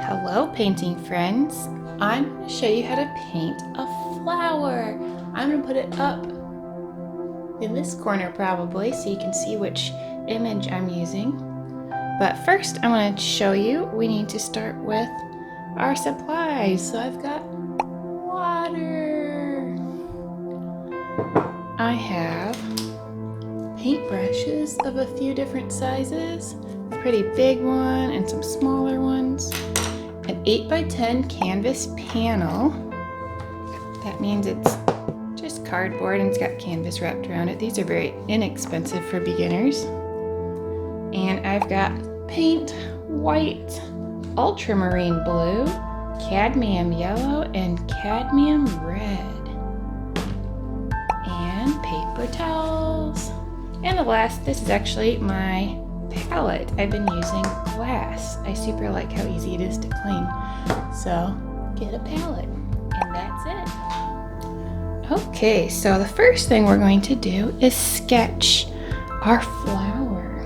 Hello, painting friends. I'm going to show you how to paint a flower. I'm going to put it up in this corner probably so you can see which image I'm using. But first I'm going to show you we need to start with our supplies. So I've got water. I have paintbrushes of a few different sizes, a pretty big one and some smaller ones. An 8x10 canvas panel. That means it's just cardboard and it's got canvas wrapped around it. These are very inexpensive for beginners. And I've got paint, white, ultramarine blue, cadmium yellow, and cadmium red. And paper towels. And the last, this is actually my palette. I've been using glass. I super like how easy it is to clean. So get a palette, and that's it. Okay, so the first thing we're going to do is sketch our flower.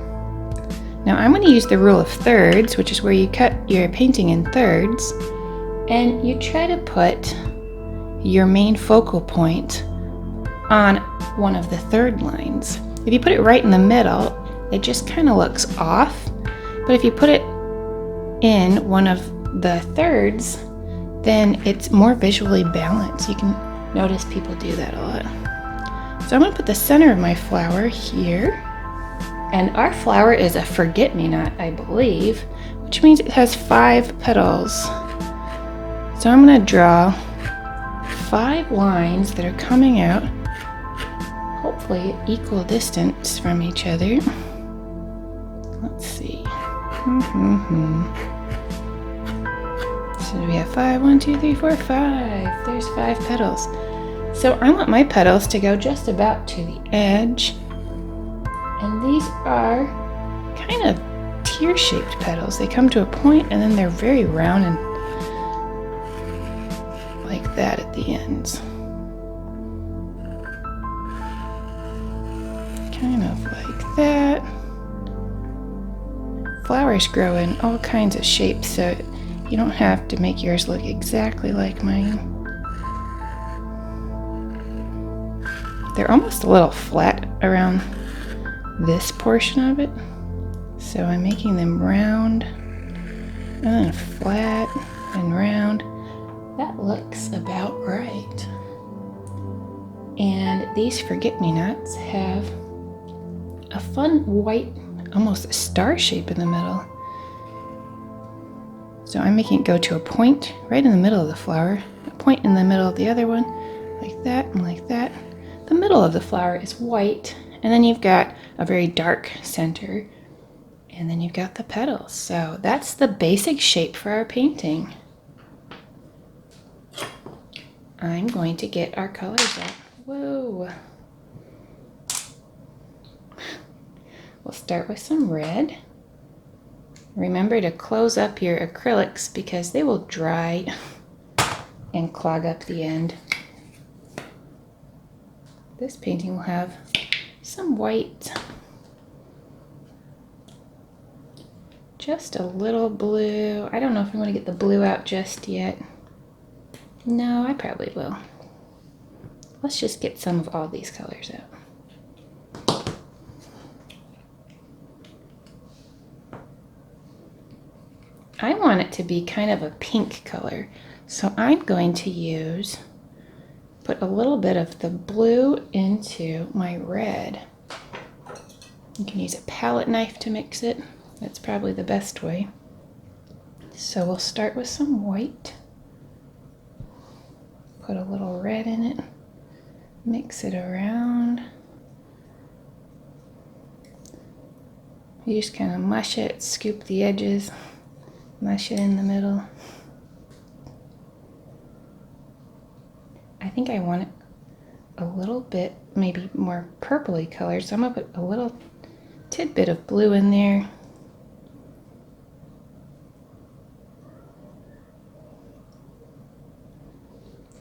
Now I'm going to use the rule of thirds, which is where you cut your painting in thirds, and you try to put your main focal point on one of the third lines. If you put it right in the middle, it just kind of looks off, but if you put it in one of the thirds, then it's more visually balanced. You can notice people do that a lot. So I'm going to put the center of my flower here, and our flower is a forget-me-not, I believe, which means it has 5 petals. So I'm going to draw 5 lines that are coming out, hopefully at equal distance from each other. Let's see. So we have 5, 1, 2, 3, 4, 5. There's 5 petals. So I want my petals to go just about to the edge. And these are kind of tear-shaped petals. They come to a point and then they're very round and like that at the ends. Kind of like that. Flowers grow in all kinds of shapes, so you don't have to make yours look exactly like mine. They're almost a little flat around this portion of it, so I'm making them round and then flat and round. That looks about right. And these forget-me-nots have a fun white, almost a star shape in the middle. So I'm making it go to a point right in the middle of the flower, a point in the middle of the other one, like that and like that. The middle of the flower is white, and then you've got a very dark center, and then you've got the petals. So that's the basic shape for our painting. I'm going to get our colors out. Whoa. We'll start with some red. Remember to close up your acrylics because they will dry and clog up the end. This painting will have some white, just a little blue. I don't know if I'm going to get the blue out just yet. No, I probably will. Let's just get some of all these colors out. I want it to be kind of a pink color, so I'm going to put a little bit of the blue into my red. You can use a palette knife to mix it. That's probably the best way. So we'll start with some white. Put a little red in it. Mix it around. You just kind of mush it, scoop the edges. Mush it in the middle. I think I want it a little bit, maybe more purpley colored, so I'm going to put a little tidbit of blue in there.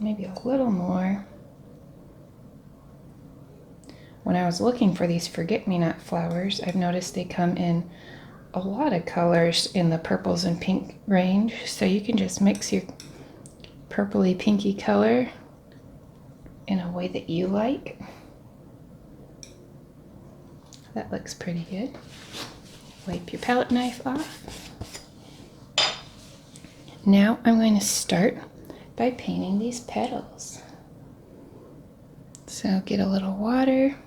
Maybe a little more. When I was looking for these forget-me-not flowers, I've noticed they come in a lot of colors in the purples and pink range, so you can just mix your purpley pinky color in a way that you like. That looks pretty good. Wipe your palette knife off. Now I'm going to start by painting these petals. So get a little water.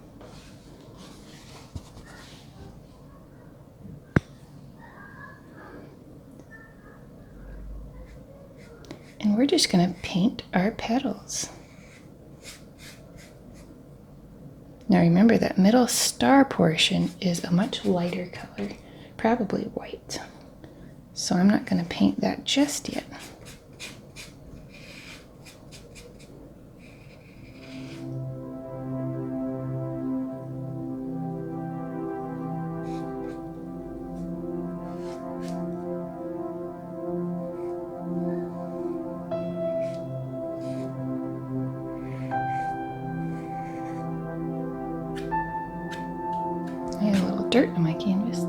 And we're just going to paint our petals. Now remember that middle star portion is a much lighter color, probably white. So I'm not going to paint that just yet. I had a little dirt on my canvas.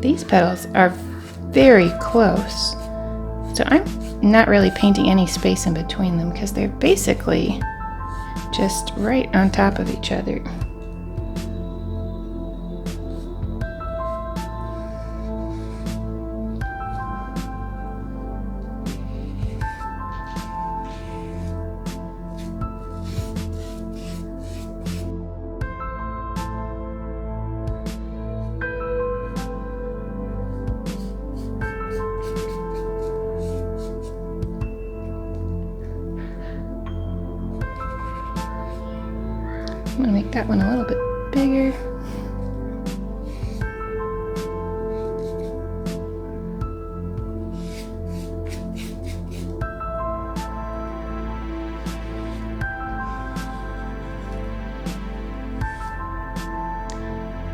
These petals are very close, so I'm not really painting any space in between them because they're basically just right on top of each other. I'm going to make that one a little bit bigger.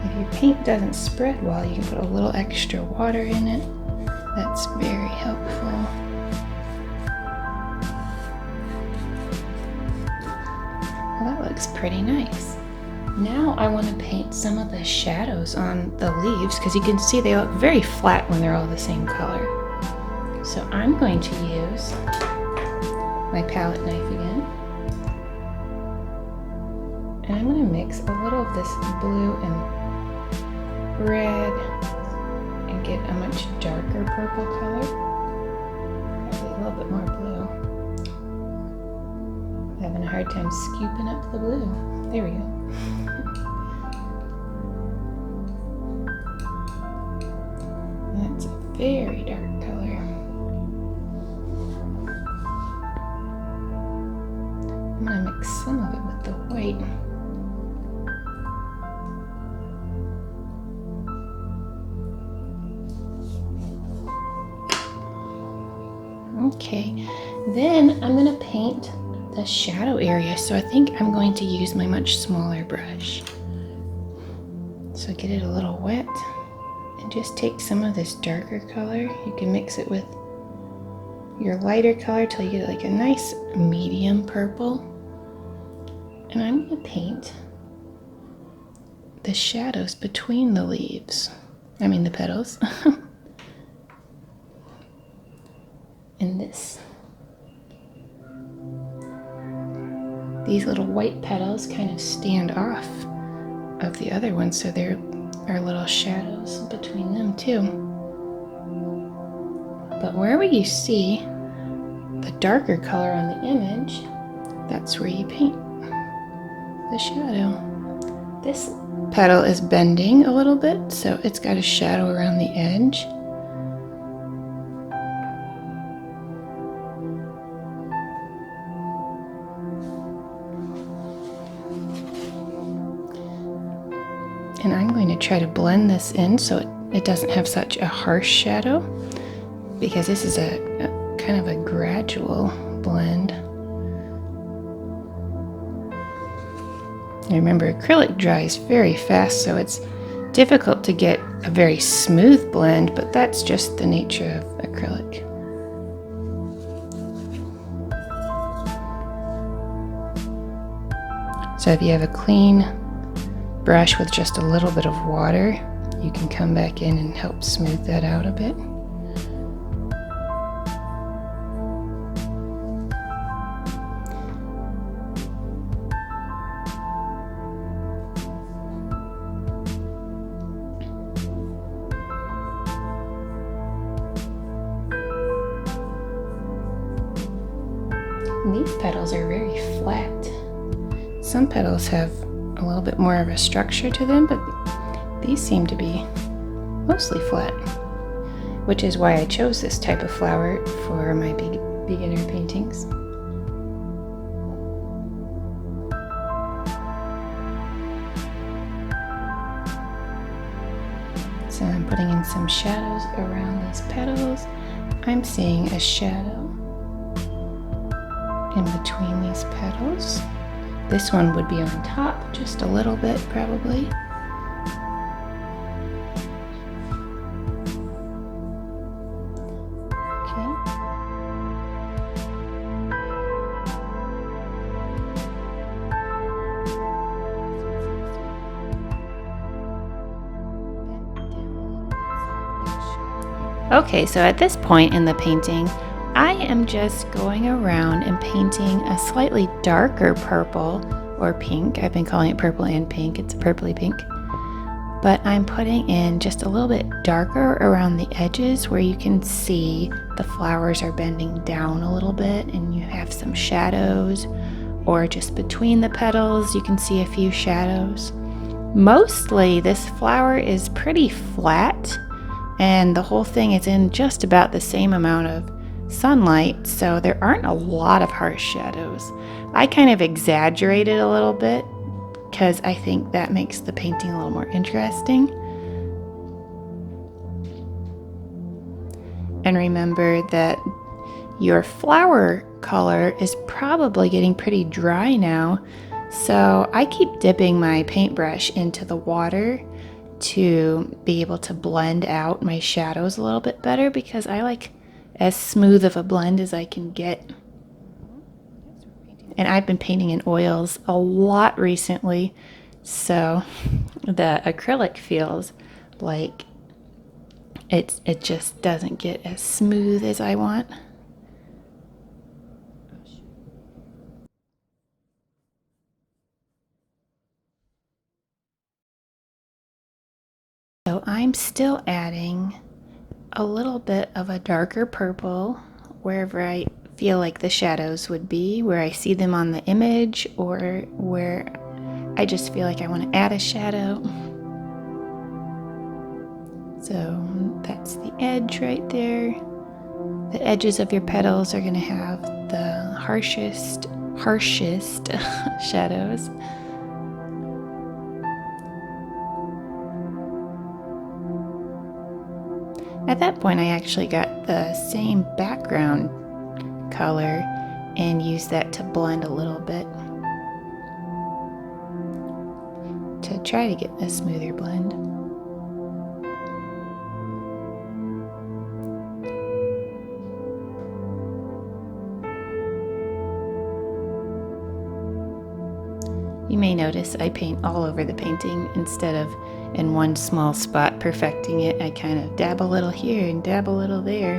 If your paint doesn't spread well, you can put a little extra water in it. That's very helpful. Well, that looks pretty nice. Now I want to paint some of the shadows on the leaves because you can see they look very flat when they're all the same color. So I'm going to use my palette knife again. And I'm going to mix a little of this blue and red and get a much darker purple color. Probably a little bit more blue. Having a hard time scooping up the blue. There we go. That's a very dark color. I'm going to mix some of it with the white. Okay, then I'm going to paint the shadow area, so I think I'm going to use my much smaller brush. So get it a little wet and just take some of this darker color. You can mix it with your lighter color till you get like a nice medium purple. And I'm going to paint the shadows between the leaves. I mean the petals. And this. These little white petals kind of stand off of the other ones, so there are little shadows between them too. But wherever you see the darker color on the image, that's where you paint the shadow. This petal is bending a little bit, so it's got a shadow around the edge. And I'm going to try to blend this in so it doesn't have such a harsh shadow, because this is a kind of a gradual blend. And remember, acrylic dries very fast, so it's difficult to get a very smooth blend, but that's just the nature of acrylic. So if you have a clean brush with just a little bit of water, you can come back in and help smooth that out a bit. And these petals are very flat. Some petals have a little bit more of a structure to them, but these seem to be mostly flat, which is why I chose this type of flower for my beginner paintings. So I'm putting in some shadows around these petals. I'm seeing a shadow in between these petals. This one would be on top, just a little bit probably. Okay, so at this point in the painting, I am just going around and painting a slightly darker purple or pink. I've been calling it purple and pink. It's a purpley pink. But I'm putting in just a little bit darker around the edges where you can see the flowers are bending down a little bit and you have some shadows, or just between the petals you can see a few shadows. Mostly this flower is pretty flat and the whole thing is in just about the same amount of sunlight, so there aren't a lot of harsh shadows. I kind of exaggerated a little bit because I think that makes the painting a little more interesting. And remember that your flower color is probably getting pretty dry now, so I keep dipping my paintbrush into the water to be able to blend out my shadows a little bit better, because I like as smooth of a blend as I can get. And I've been painting in oils a lot recently, so the acrylic feels like it just doesn't get as smooth as I want. So I'm still adding a little bit of a darker purple wherever I feel like the shadows would be, where I see them on the image or where I just feel like I want to add a shadow. So that's the edge right there. The edges of your petals are going to have the harshest shadows. At that point, I actually got the same background color and used that to blend a little bit to try to get a smoother blend. You may notice I paint all over the painting instead of in one small spot perfecting it. I kind of dab a little here and dab a little there.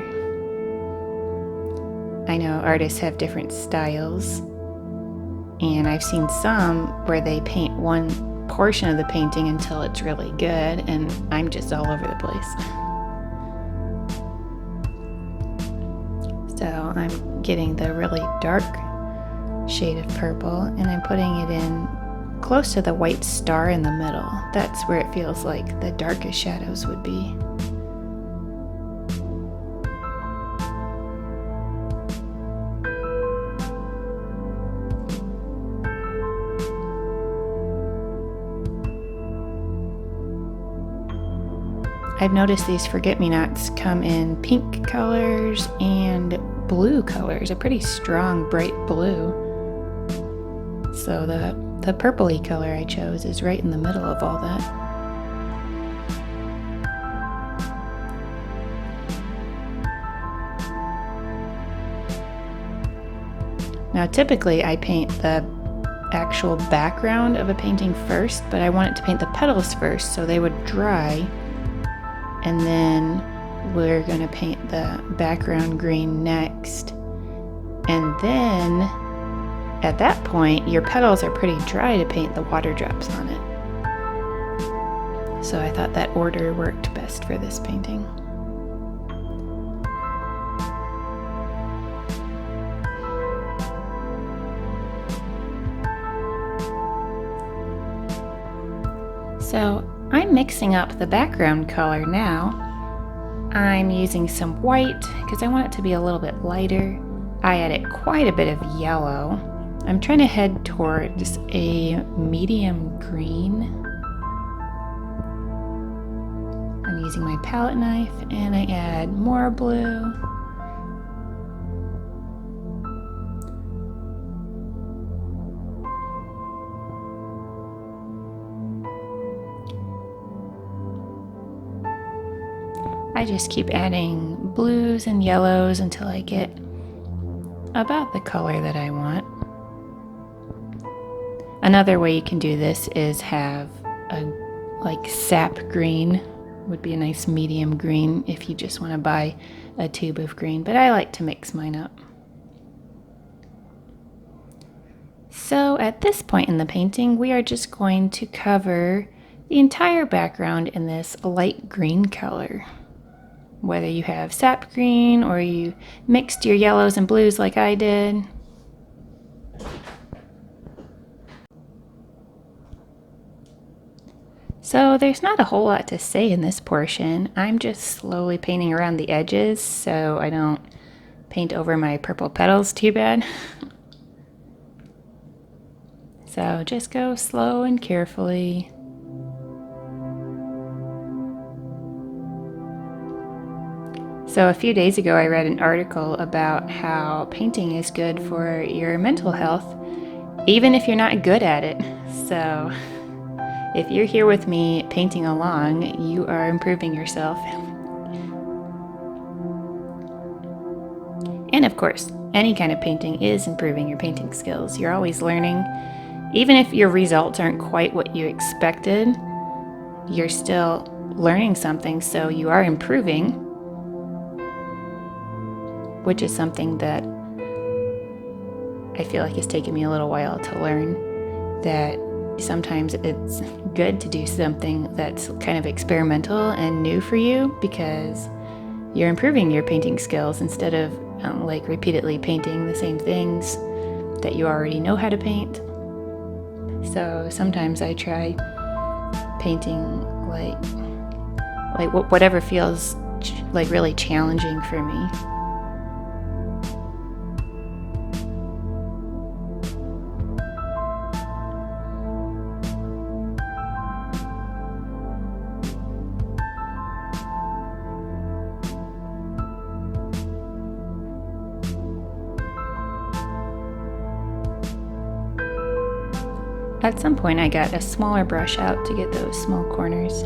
I know artists have different styles, and I've seen some where they paint one portion of the painting until it's really good, and I'm just all over the place. So I'm getting the really dark shade of purple and I'm putting it in close to the white star in the middle. That's where it feels like the darkest shadows would be. I've noticed these forget-me-nots come in pink colors and blue colors, a pretty strong bright blue. So the purpley color I chose is right in the middle of all that. Now typically I paint the actual background of a painting first, but I want it to paint the petals first so they would dry, and then we're going to paint the background green next. And then at that point your petals are pretty dry to paint the water drops on it. So I thought that order worked best for this painting. So I'm mixing up the background color now. I'm using some white because I want it to be a little bit lighter. I added quite a bit of yellow. I'm trying to head towards a medium green. I'm using my palette knife and I add more blue. I just keep adding blues and yellows until I get about the color that I want. Another way you can do this is have a like sap green, would be a nice medium green if you just want to buy a tube of green, but I like to mix mine up. So at this point in the painting, we are just going to cover the entire background in this light green color. Whether you have sap green or you mixed your yellows and blues like I did. So there's not a whole lot to say in this portion. I'm just slowly painting around the edges so I don't paint over my purple petals too bad. So just go slow and carefully. So a few days ago I read an article about how painting is good for your mental health, even if you're not good at it. So if you're here with me painting along, you are improving yourself. And of course, any kind of painting is improving your painting skills. You're always learning. Even if your results aren't quite what you expected, you're still learning something, so you are improving. Which is something that I feel like it's taken me a little while to learn, that sometimes it's good to do something that's kind of experimental and new for you because you're improving your painting skills instead of like repeatedly painting the same things that you already know how to paint. So sometimes I try painting like whatever feels like really challenging for me. At some point I got a smaller brush out to get those small corners.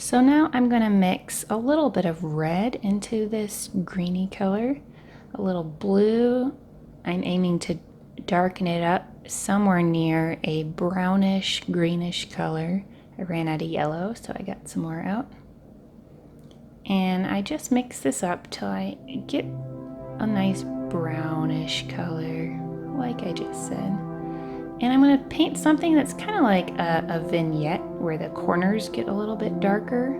So now I'm going to mix a little bit of red into this greeny color, a little blue. I'm aiming to darken it up somewhere near a brownish greenish color. I ran out of yellow, so I got some more out. And I just mix this up till I get a nice brownish color, like I just said. And I'm going to paint something that's kind of like a vignette where the corners get a little bit darker.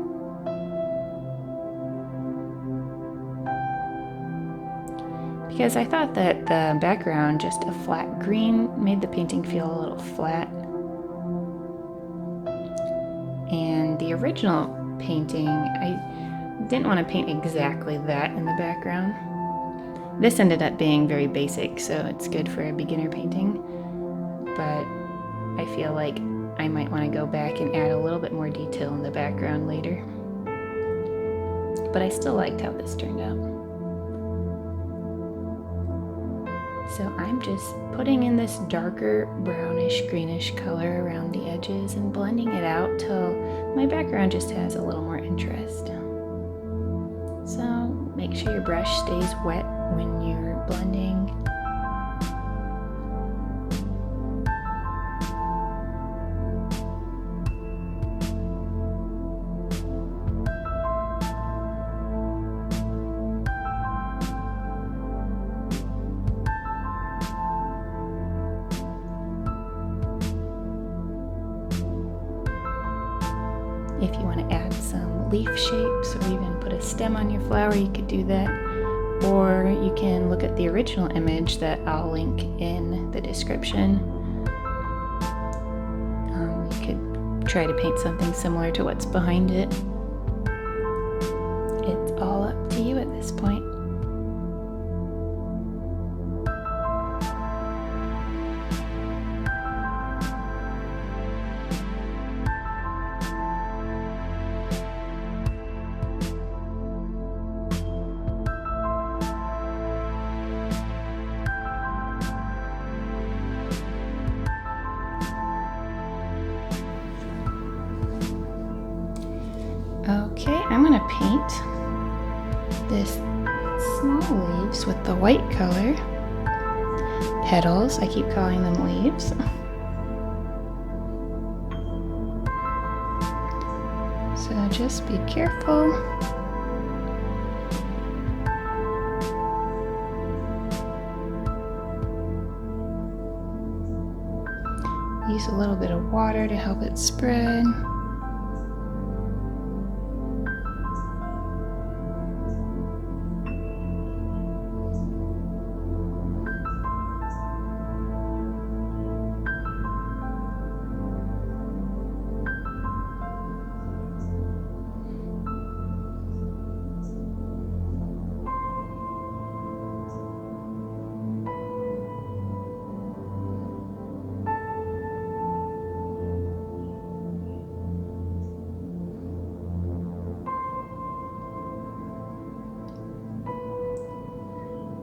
Because I thought that the background, just a flat green, made the painting feel a little flat. And the original painting, I didn't want to paint exactly that in the background. This ended up being very basic, so it's good for a beginner painting. But I feel like I might want to go back and add a little bit more detail in the background later. But I still liked how this turned out. So I'm just putting in this darker brownish greenish color around the edges and blending it out till my background just has a little more interest. So make sure your brush stays wet when you're blending. If you want to add some leaf shapes or even put a stem on your flower, you could do that. Or you can look at the original image that I'll link in the description. You could try to paint something similar to what's behind it. It's all up to you at this point. Okay, I'm going to paint this small leaves with the white color. Petals, I keep calling them leaves. So just be careful. Use a little bit of water to help it spread.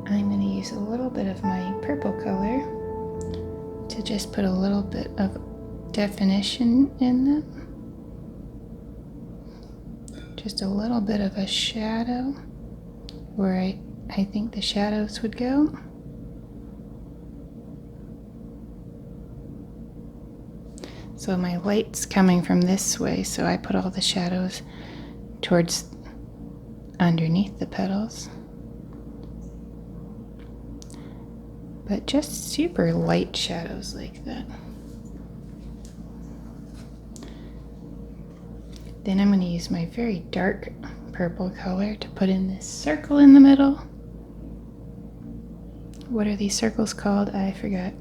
I'm going to use a little bit of my purple color to just put a little bit of definition in them. Just a little bit of a shadow where I think the shadows would go. So my light's coming from this way, so I put all the shadows towards underneath the petals. But just super light shadows like that. Then I'm going to use my very dark purple color to put in this circle in the middle. What are these circles called? I forgot.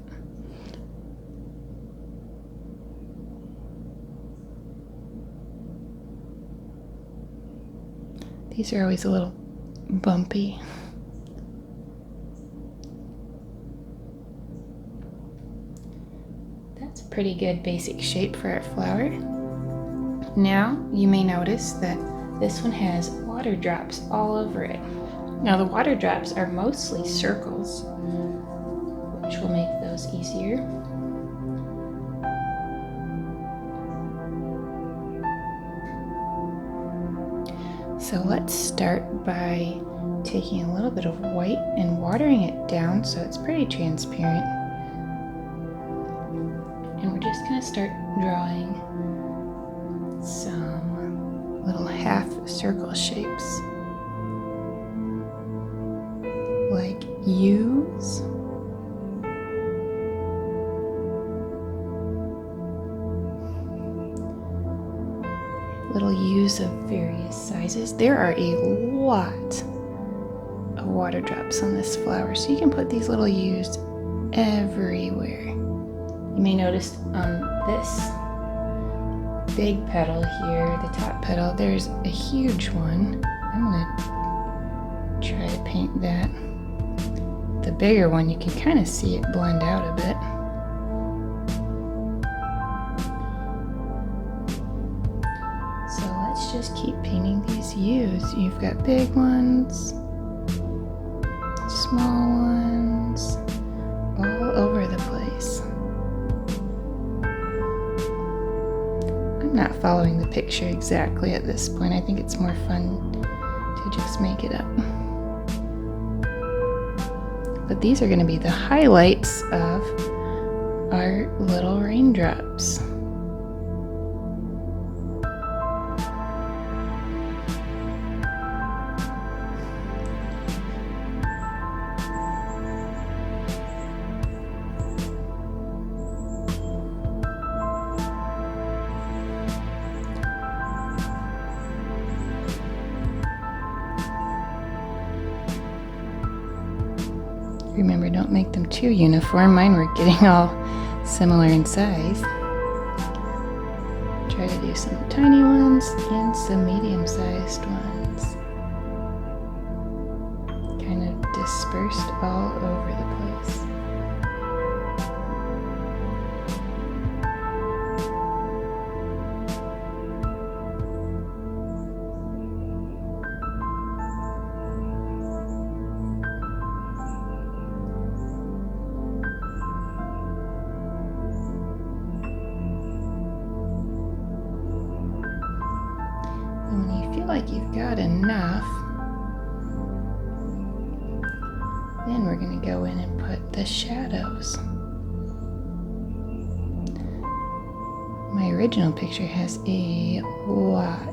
These are always a little bumpy. That's a pretty good basic shape for a flower. Now you may notice that this one has water drops all over it. Now the water drops are mostly circles, which will make those easier. So let's start by taking a little bit of white and watering it down so it's pretty transparent. And we're just going to start drawing some little half circle shapes, like U's. Little U's of various sizes. There are a lot of water drops on this flower, so you can put these little U's everywhere. You may notice on this big petal here, the top petal, there's a huge one. I'm gonna try to paint that. The bigger one, you can kind of see it blend out a bit. So let's just keep painting these U's. You've got big ones, small ones, all over the place. I'm not following the picture exactly at this point. I think it's more fun to just make it up. But these are going to be the highlights of our little raindrops. Remember, don't make them too uniform. Mine were getting all similar in size. Try to do some tiny ones and some medium-sized ones. Kind of dispersed all over the place. Like you've got enough, then we're going to go in and put the shadows. My original picture has a lot.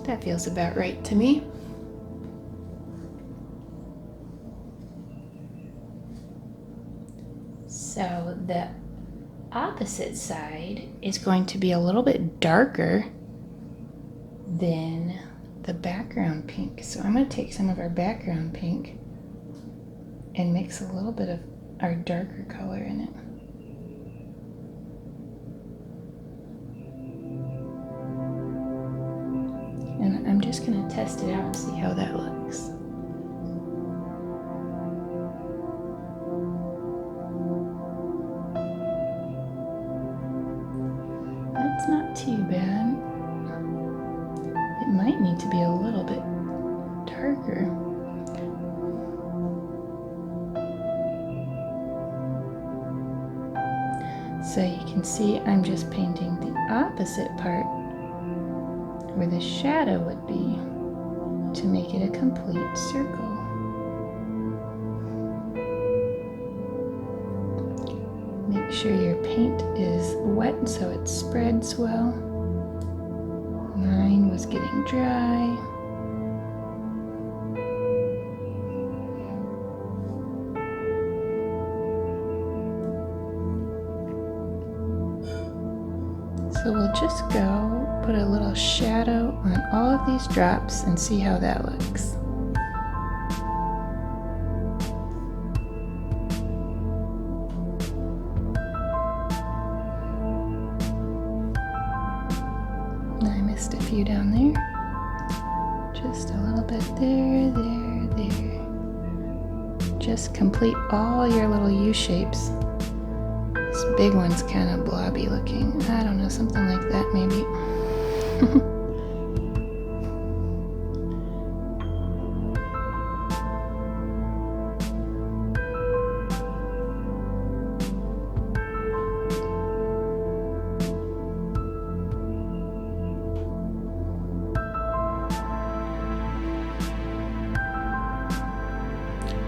That feels about right to me. So the opposite side is going to be a little bit darker than the background pink. So I'm going to take some of our background pink and mix a little bit of our darker color in it. And I'm just going to test it out and see how that looks. That's not too bad. It might need to be a little bit darker. So you can see I'm just painting the opposite part where the shadow would be to make it a complete circle. Make sure your paint is wet so it spreads well. Mine was getting dry. So we'll just go put a little shadow on all of these drops and see how that looks. I missed a few down there. Just a little bit there, there, there. Just complete all your little U shapes. This big one's kind of blobby looking. I don't know, something like that maybe.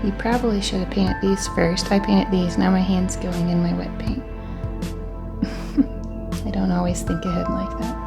You probably should have painted these first. I painted these, now my hand's going in my wet paint. I don't always think ahead like that.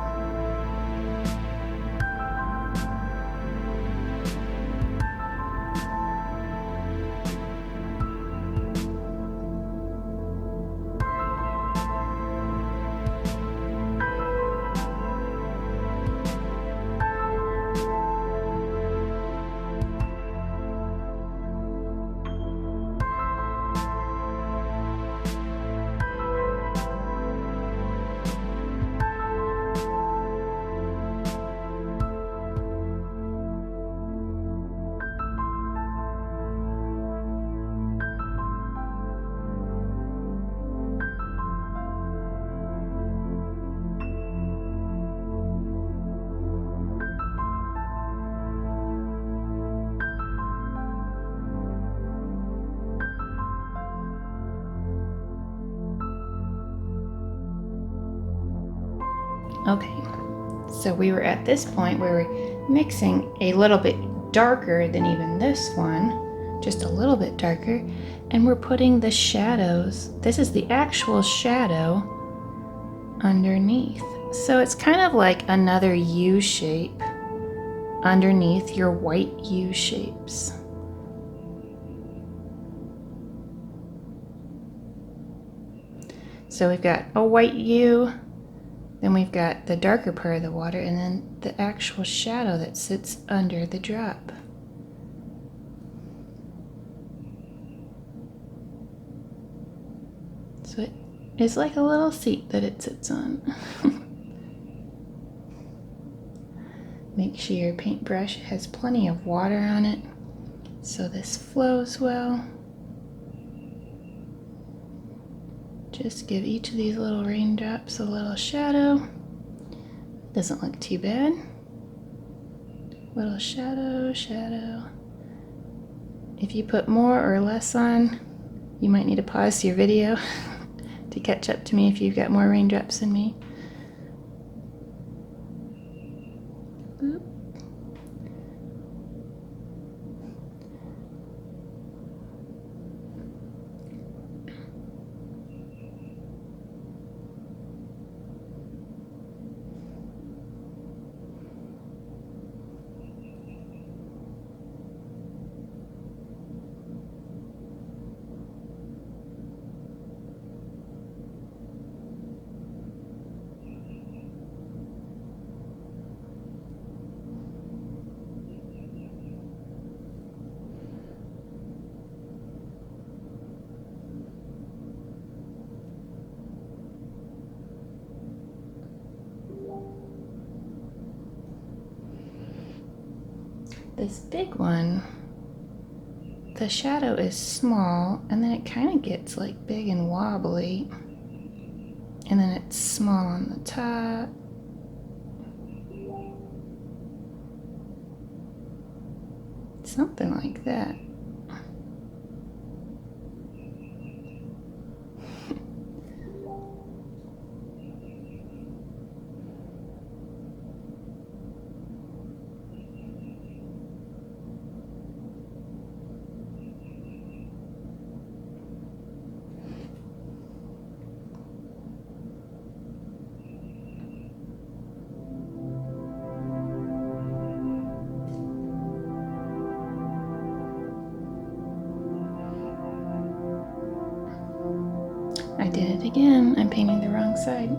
Okay, so we were at this point where we're mixing a little bit darker than even this one, just a little bit darker, and we're putting the shadows, this is the actual shadow, underneath. So it's kind of like another U shape underneath your white U shapes. So we've got a white U, then we've got the darker part of the water, and then the actual shadow that sits under the drop. So it is like a little seat that it sits on. Make sure your paintbrush has plenty of water on it so this flows well. Just give each of these little raindrops a little shadow. Doesn't look too bad. Little shadow, shadow. If you put more or less on, you might need to pause your video to catch up to me if you've got more raindrops than me. Oop. This big one, the shadow is small, and then it kind of gets like big and wobbly, and then it's small on the top. Something like that. I did it again. I'm painting the wrong side.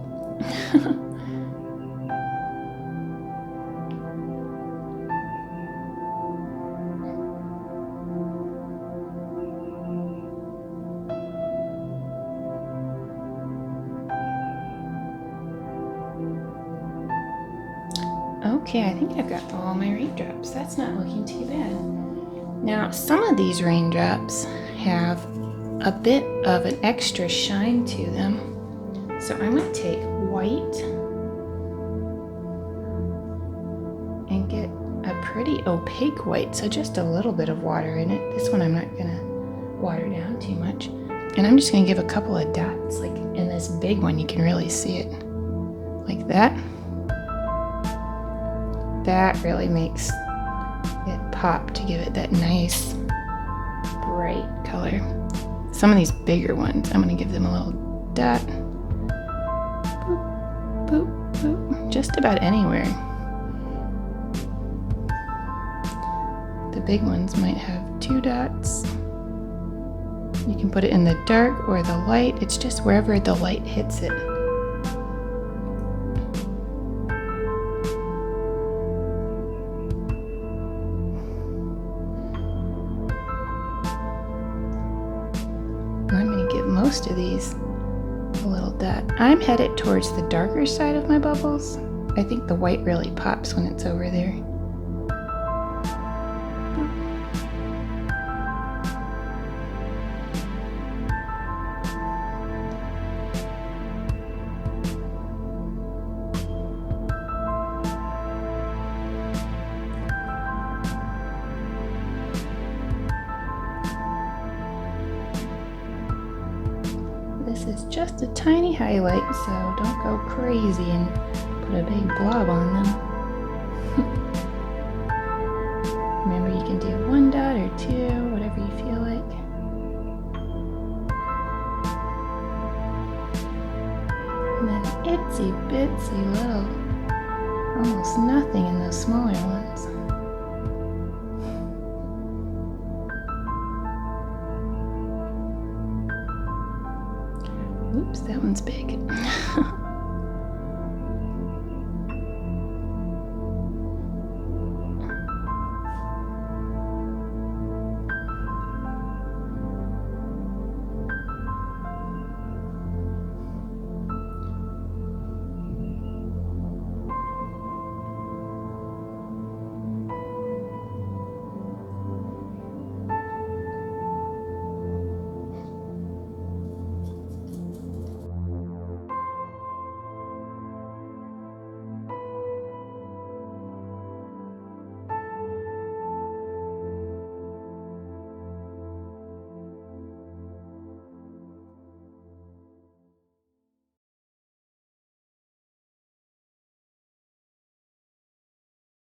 Okay, I think I've got all my raindrops. That's not looking too bad. Now, some of these raindrops have a bit of an extra shine to them. So I'm going to take white and get a pretty opaque white, so just a little bit of water in it. This one I'm not going to water down too much. And I'm just going to give a couple of dots, like in this big one you can really see it. Like that. That really makes it pop to give it that nice bright color. Some of these bigger ones, I'm going to give them a little dot. Boop, boop, boop. Just about anywhere. The big ones might have 2 dots. You can put it in the dark or the light. It's just wherever the light hits it. I'm going to give most of these a little dot. I'm headed towards the darker side of my bubbles. I think the white really pops when it's over there. This is just a tiny highlight, so don't go crazy and put a big blob on them. Remember, you can do 1 dot or 2, whatever you feel like. And then itsy bitsy little, almost nothing in those smaller ones. Oops, that one's big.